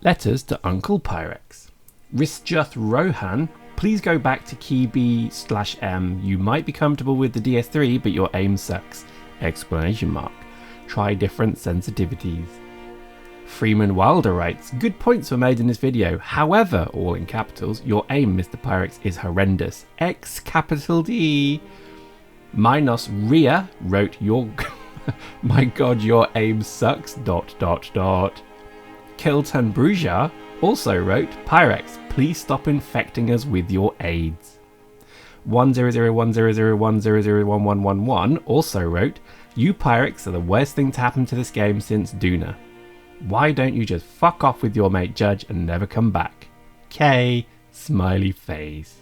Letters to Uncle Pyrex. Risjuth Rohan, please go back to key B/M. You might be comfortable with the DS3, but your aim sucks! Explanation mark. Try different sensitivities. Freeman Wilder writes, good points were made in this video. However, all in capitals, your aim, Mr. Pyrex, is horrendous. X capital D. Minos Ria wrote, my god, your aim sucks, ... Kilton Bruja also wrote, Pyrex, please stop infecting us with your AIDS. 100100100111 also wrote, you Pyrex are the worst thing to happen to this game since Duna. Why don't you just fuck off with your mate Judge and never come back? K. Smiley face.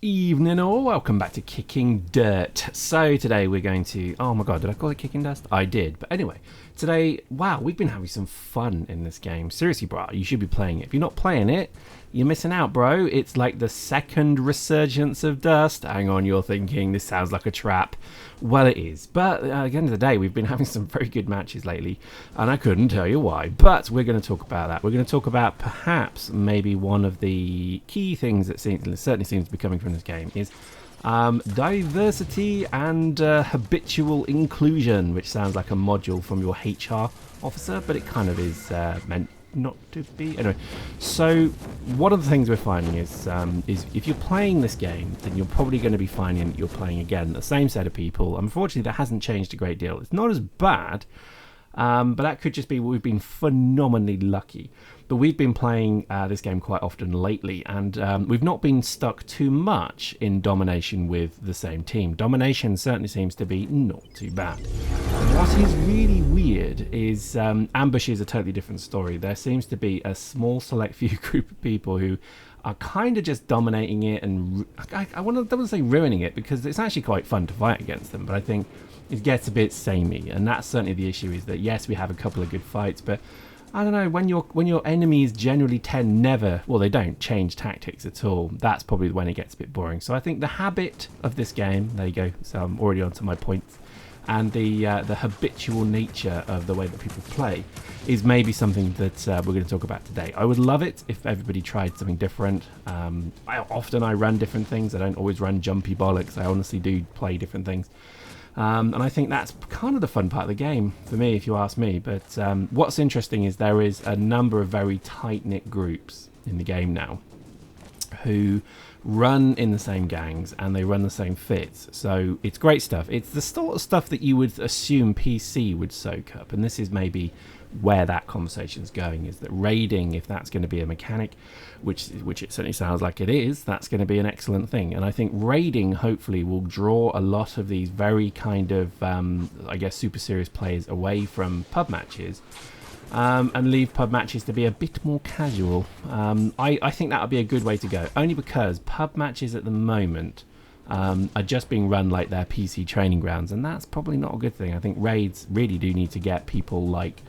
Evening all, welcome back to Kicking Dirt. So today we're going to, oh my god, did I call it Kicking Dust? I did, but anyway, today, wow, we've been having some fun in this game. Seriously, bro, you should be playing it. If you're not playing it, you're missing out, bro. It's like the second resurgence of Dust. Hang on, you're thinking this sounds like a trap. Well, it is, but at the end of the day, we've been having some very good matches lately, and I couldn't tell you why, but we're going to talk about that. We're going to talk about perhaps maybe one of the key things that certainly seems to be coming from this game is diversity and habitual inclusion, which sounds like a module from your HR officer, but it kind of is meant not to be. Anyway, so one of the things we're finding is if you're playing this game, then you're probably going to be finding that you're playing again the same set of people. Unfortunately, that hasn't changed a great deal. It's not as bad, but that could just be we've been phenomenally lucky. But we've been playing this game quite often lately, and we've not been stuck too much in domination with the same team. Domination certainly seems to be not too bad. What is really weird is ambush is a totally different story. There seems to be a small select few group of people who are kind of just dominating it, and I don't want to say ruining it, because it's actually quite fun to fight against them, but I think it gets a bit samey, and that's certainly the issue, is that yes, we have a couple of good fights, but I don't know, when your enemies generally they don't change tactics at all, that's probably when it gets a bit boring. So I think the habit of this game, there you go, so I'm already on to my points, and the habitual nature of the way that people play is maybe something that we're going to talk about today. I would love it if everybody tried something different. I run different things. I don't always run jumpy bollocks. I honestly do play different things. And I think that's kind of the fun part of the game for me, if you ask me. But what's interesting is there is a number of very tight-knit groups in the game now who run in the same gangs and they run the same fits. So it's great stuff. It's the sort of stuff that you would assume PC would soak up. And this is maybe where that conversation's going, is that raiding, if that's going to be a mechanic, which it certainly sounds like it is, that's going to be an excellent thing. And I think raiding hopefully will draw a lot of these very kind of I guess super serious players away from pub matches, and leave pub matches to be a bit more casual. I think that would be a good way to go, only because pub matches at the moment are just being run like their PC training grounds, and that's probably not a good thing. I think raids really do need to get people like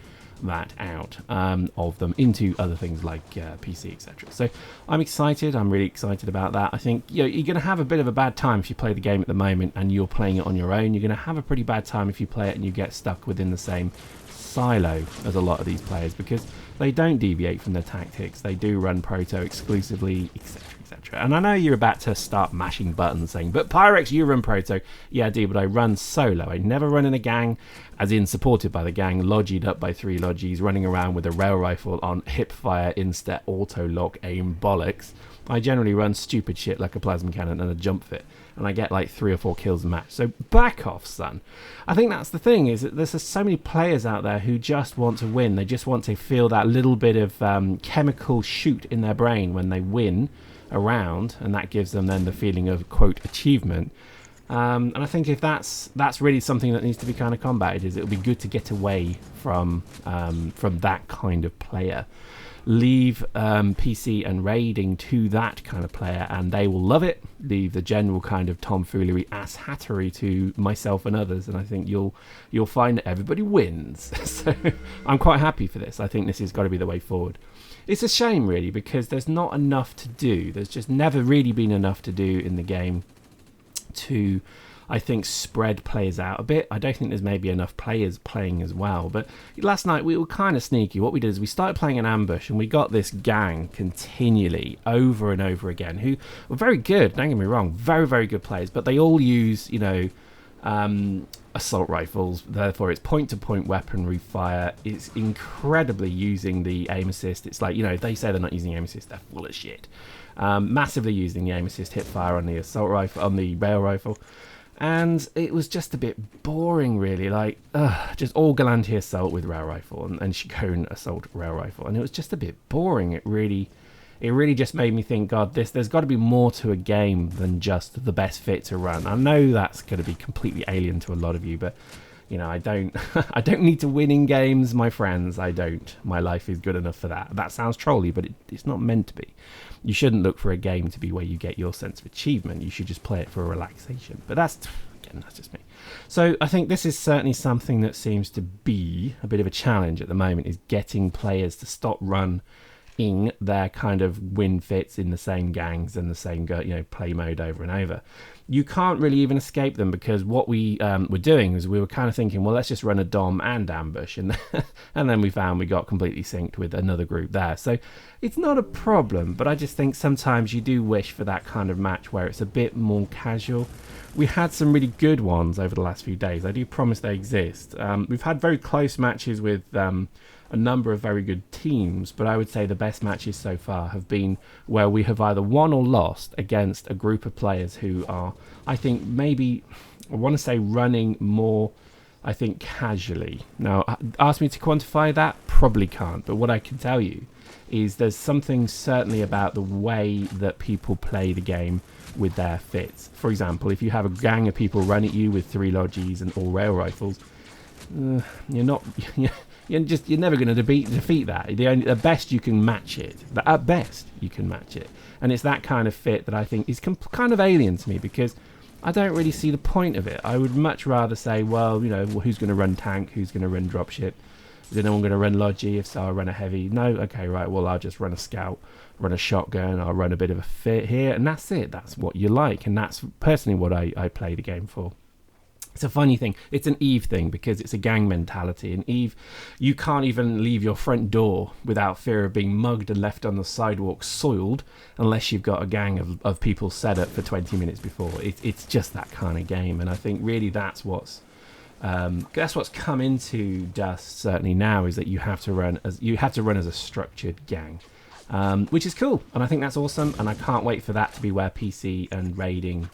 that out of them into other things like PC, etc. So I'm excited. I'm really excited about that. I think you're going to have a bit of a bad time if you play the game at the moment and you're playing it on your own. You're going to have a pretty bad time if you play it and you get stuck within the same silo as a lot of these players, because they don't deviate from their tactics. They do run proto exclusively, etc, etc. And I know you're about to start mashing buttons saying, but Pyrex, you run proto. Yeah, I do, but I run solo. I never run in a gang, as in supported by the gang, logied up by 3 logies, running around with a rail rifle on hip fire, insta, auto lock, aim bollocks. I generally run stupid shit like a plasma cannon and a jump fit, and I get like 3 or 4 kills a match. So back off, son. I think that's the thing, is that there's so many players out there who just want to win. They just want to feel that little bit of chemical shoot in their brain when they win a round, and that gives them then the feeling of, quote, achievement. And I think if that's really something that needs to be kind of combated, is it would be good to get away from that kind of player. Leave PC and raiding to that kind of player, and they will love it. Leave the general kind of tomfoolery, ass-hattery to myself and others, and I think you'll find that everybody wins. So I'm quite happy for this. I think this has got to be the way forward. It's a shame, really, because there's not enough to do. There's just never really been enough to do in the game to, I think spread players out a bit. I don't think there's maybe enough players playing as well. But last night we were kind of sneaky. What we did is we started playing an ambush, and we got this gang continually over and over again, who were very good, don't get me wrong, very, very good players, but they all use, assault rifles. Therefore, it's point-to-point weaponry fire. It's incredibly using the aim assist. It's like, if they say they're not using aim assist, they're full of shit. Massively using the aim assist hip fire on the assault rifle, on the rail rifle. And it was just a bit boring, really. Like, just all Galante assault with rail rifle and Chicone assault rail rifle. And it was just a bit boring. It really just made me think, God, there's got to be more to a game than just the best fit to run. I know that's going to be completely alien to a lot of you, but I don't I don't need to win in games, my friends. I don't. My life is good enough for that. That sounds trolly, but it's not meant to be. You shouldn't look for a game to be where you get your sense of achievement. You should just play it for a relaxation. But that's just me. So I think this is certainly something that seems to be a bit of a challenge at the moment, is getting players to stop running their kind of win fits in the same gangs and the same play mode over and over. You can't really even escape them, because what we were doing is we were kind of thinking, well, let's just run a dom and ambush, and and then we found we got completely synced with another group there. So it's not a problem, but I just think sometimes you do wish for that kind of match where it's a bit more casual. We had some really good ones over the last few days. I do promise they exist. We've had very close matches with a number of very good teams, but I would say the best matches so far have been where we have either won or lost against a group of players who are, I think, maybe, I want to say, running more, I think, casually. Now, ask me to quantify that, probably can't, but what I can tell you is there's something certainly about the way that people play the game with their fits. For example, if you have a gang of people run at you with 3 Logis and all rail rifles, you're never going to defeat that. The best you can match it. At best you can match it, and it's that kind of fit that I think is kind of alien to me, because I don't really see the point of it. I would much rather say, well, who's going to run tank? Who's going to run dropship? Is anyone going to run Logi? If so, I'll run a heavy. No, okay, right. Well, I'll just run a scout, run a shotgun. I'll run a bit of a fit here, and that's it. That's what you like, and that's personally what I play the game for. It's a funny thing. It's an Eve thing, because it's a gang mentality. In Eve, you can't even leave your front door without fear of being mugged and left on the sidewalk soiled, unless you've got a gang of people set up for 20 minutes before. It's just that kind of game, and I think really that's what's come into dust certainly now, is that you have to run as a structured gang, which is cool, and I think that's awesome, and I can't wait for that to be where PC and raiding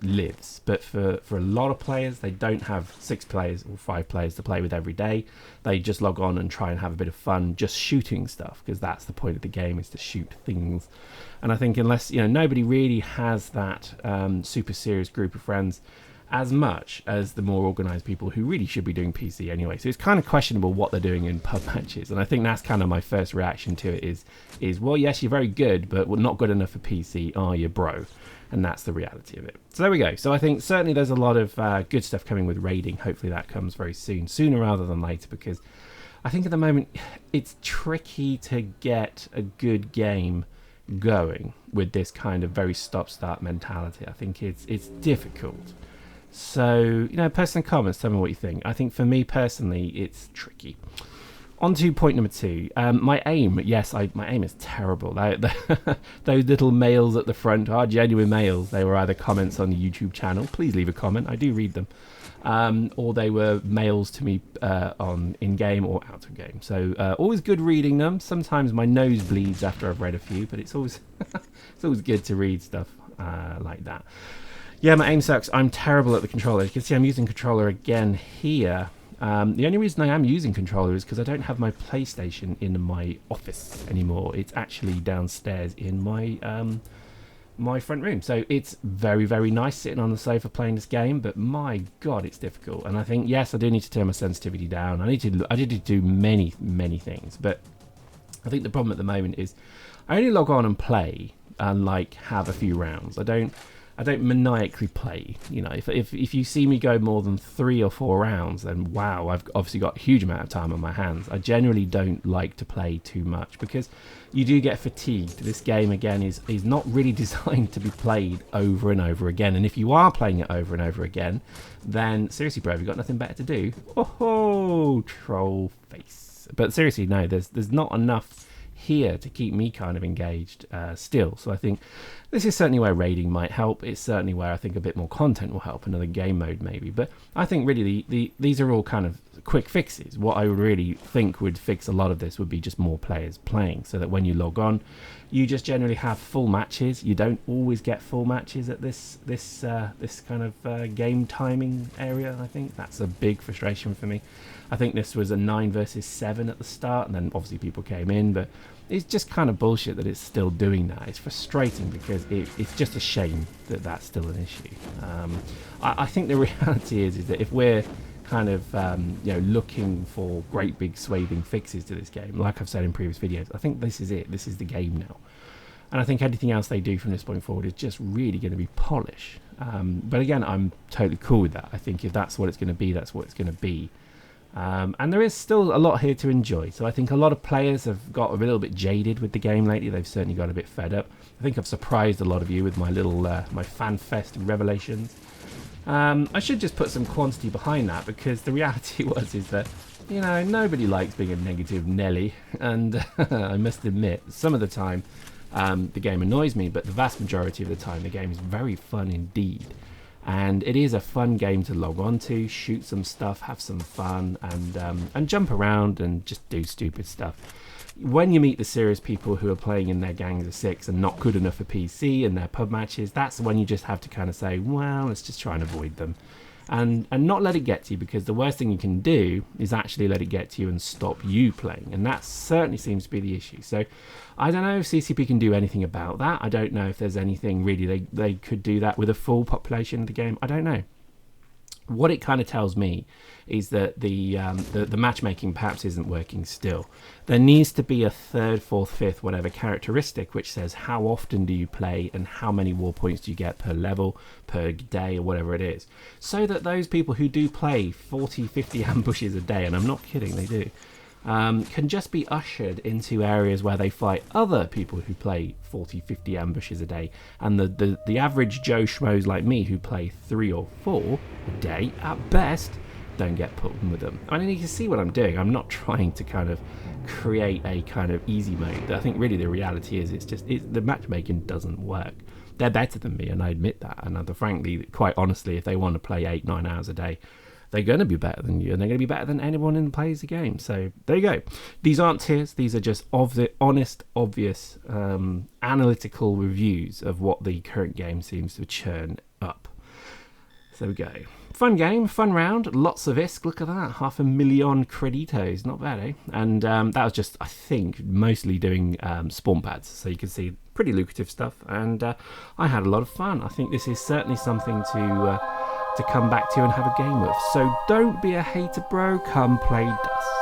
lives. But for a lot of players, they don't have 6 players or 5 players to play with every day. They just log on and try and have a bit of fun just shooting stuff, because that's the point of the game, is to shoot things. And I think unless nobody really has that super serious group of friends as much as the more organized people who really should be doing PC anyway. So it's kind of questionable what they're doing in pub matches, and I think that's kind of my first reaction to it is well, yes, you're very good, but not good enough for PC, are you, bro? And that's the reality of it. So there we go. So I think certainly there's a lot of good stuff coming with raiding. Hopefully that comes very soon, sooner rather than later, because I think at the moment it's tricky to get a good game going with this kind of very stop-start mentality. I think it's difficult. So, post in comments, tell me what you think. I think for me personally, it's tricky. On to point number 2. My aim, yes, my aim is terrible. Those little mails at the front are genuine mails. They were either comments on the YouTube channel. Please leave a comment. I do read them. Or they were mails to me on in-game or out of game. So always good reading them. Sometimes my nose bleeds after I've read a few, but it's always it's always good to read stuff like that. Yeah, my aim sucks. I'm terrible at the controller. You can see I'm using controller again here. The only reason I am using controller is because I don't have my PlayStation in my office anymore. It's actually downstairs in my my front room. So it's very, very nice sitting on the sofa playing this game, but my God, it's difficult. And I think, yes, I do need to turn my sensitivity down. I need to do many, many things. But I think the problem at the moment is I only log on and play and have a few rounds. I don't I don't maniacally play. You know, if you see me go more than 3 or 4 rounds, then wow, I've obviously got a huge amount of time on my hands. I generally don't like to play too much because you do get fatigued. This game again is not really designed to be played over and over again. And if you are playing it over and over again, then seriously, bro, have you got nothing better to do? Oh, troll face. But seriously, no, there's not enough here to keep me kind of engaged still. So I think this is certainly where raiding might help. It's certainly where I think a bit more content will help, another game mode maybe. But I think really these are all kind of quick fixes. What I really think would fix a lot of this would be just more players playing, so that when you log on, you just generally have full matches. You don't always get full matches at this kind of game timing area. I think that's a big frustration for me. I think this was a 9 versus 7 at the start, and then obviously people came in, but it's just kind of bullshit that it's still doing that. It's frustrating because it's just a shame that that's still an issue. I think the reality is that if we're kind of looking for great big swathing fixes to this game, like I've said in previous videos, I think this is it. This is the game now. And I think anything else they do from this point forward is just really going to be polish. But again, I'm totally cool with that. I think if that's what it's going to be, that's what it's going to be. And there is still a lot here to enjoy. So I think a lot of players have got a little bit jaded with the game lately. They've certainly got a bit fed up. I think I've surprised a lot of you with my little my fan fest revelations. I should just put some quantity behind that, because the reality is that, you know, nobody likes being a negative Nelly, and I must admit, some of the time the game annoys me, but the vast majority of the time the game is very fun indeed. And it is a fun game to log on to, shoot some stuff, have some fun, and jump around and just do stupid stuff. When you meet the serious people who are playing in their gangs of 6 and not good enough for PC and their pub matches, that's when you just have to kind of say, well, let's just try and avoid them. And not let it get to you, because the worst thing you can do is actually let it get to you and stop you playing. And that certainly seems to be the issue. So I don't know if CCP can do anything about that. I don't know if there's anything really they could do that with a full population of the game. I don't know. What it kind of tells me is that the matchmaking perhaps isn't working still. There needs to be a 3rd, 4th, 5th, whatever characteristic which says how often do you play and how many war points do you get per level, per day, or whatever it is. So that those people who do play 40, 50 ambushes a day, and I'm not kidding, they do, can just be ushered into areas where they fight other people who play 40, 50 ambushes a day, and the average Joe Schmoes like me who play 3 or 4 a day at best don't get put in with them. I mean, you can see what I'm doing. I'm not trying to kind of create a kind of easy mode. I think really the reality is the matchmaking doesn't work. They're better than me, and I admit that, and frankly, quite honestly, if they want to play 8-9 hours a day, they're going to be better than you, and they're going to be better than anyone who plays the game. So there you go. These aren't tiers. These are just honest, obvious, analytical reviews of what the current game seems to churn up. So there we go. Fun game, fun round, lots of ISK. Look at that, 500,000 creditos. Not bad, eh? And that was just, I think, mostly doing spawn pads. So you can see pretty lucrative stuff. And I had a lot of fun. I think this is certainly something to come back to and have a game with. So don't be a hater, bro. Come play Dust.